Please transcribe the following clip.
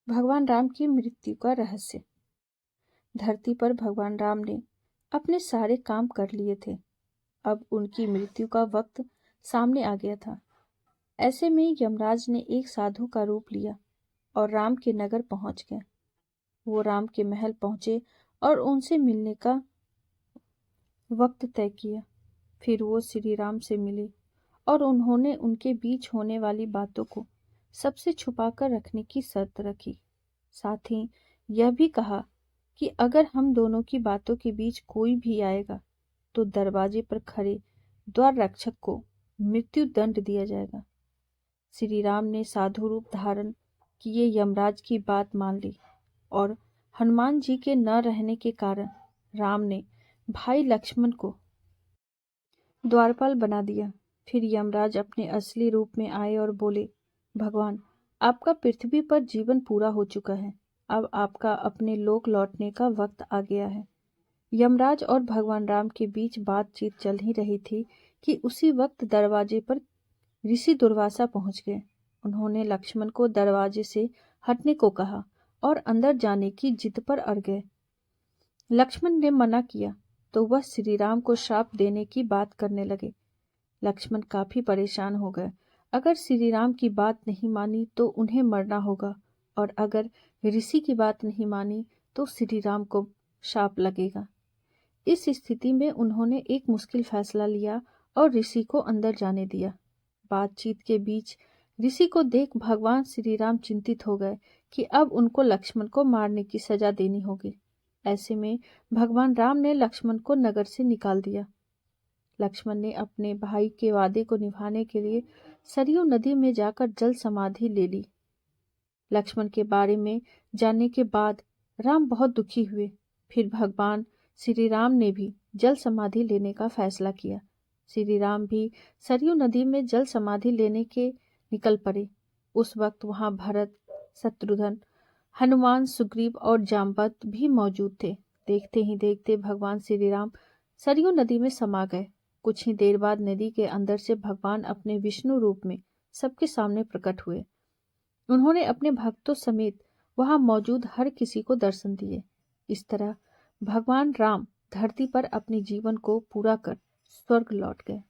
भगवान राम की मृत्यु का रहस्य। धरती पर भगवान राम ने अपने सारे काम कर लिए थे। अब उनकी मृत्यु का वक्त सामने आ गया था। ऐसे में यमराज ने एक साधु का रूप लिया और राम के नगर पहुंच गए। वो राम के महल पहुंचे और उनसे मिलने का वक्त तय किया। फिर वो श्री राम से मिले और उन्होंने उनके बीच होने वाली बातों को सबसे छुपाकर रखने की शर्त रखी। साथ ही यह भी कहा कि अगर हम दोनों की बातों के बीच कोई भी आएगा तो दरवाजे पर खड़े द्वार रक्षक को मृत्यु दंड दिया जाएगा। श्री राम ने साधु रूप धारण किए यमराज की बात मान ली और हनुमान जी के न रहने के कारण राम ने भाई लक्ष्मण को द्वारपाल बना दिया। फिर यमराज अपने असली रूप में आए और बोले, भगवान, आपका पृथ्वी पर जीवन पूरा हो चुका है। अब आपका अपने लोक लौटने का वक्त आ गया है। यमराज और भगवान राम के बीच बातचीत चल ही रही थी कि उसी वक्त दरवाजे पर ऋषि दुर्वासा पहुंच गए। उन्होंने लक्ष्मण को दरवाजे से हटने को कहा और अंदर जाने की जिद पर अड़ गए। लक्ष्मण ने मना किया तो वह श्री राम को श्राप देने की बात करने लगे। लक्ष्मण काफी परेशान हो गए। अगर श्री राम की बात नहीं मानी तो उन्हें मरना होगा और अगर ऋषि की बात नहीं मानी तो श्री राम को श्राप लगेगा। इस स्थिति में उन्होंने एक मुश्किल फैसला लिया और ऋषि को अंदर जाने दिया। बातचीत के बीच ऋषि को देख भगवान श्री राम चिंतित हो गए कि अब उनको लक्ष्मण को मारने की सजा देनी होगी। ऐसे में भगवान राम ने लक्ष्मण को नगर से निकाल दिया। लक्ष्मण ने अपने भाई के वादे को निभाने के लिए सरयू नदी में जाकर जल समाधि ले ली। लक्ष्मण के बारे में जानने के बाद राम बहुत दुखी हुए। फिर भगवान श्री राम ने भी जल समाधि लेने का फैसला किया। श्री राम भी सरयू नदी में जल समाधि लेने के निकल पड़े। उस वक्त वहां भरत, शत्रुघ्न, हनुमान, सुग्रीव और जामवंत भी मौजूद थे। देखते ही देखते भगवान श्री राम सरयू नदी में समा गए। कुछ ही देर बाद नदी के अंदर से भगवान अपने विष्णु रूप में सबके सामने प्रकट हुए। उन्होंने अपने भक्तों समेत वहां मौजूद हर किसी को दर्शन दिए। इस तरह भगवान राम धरती पर अपने जीवन को पूरा कर स्वर्ग लौट गए।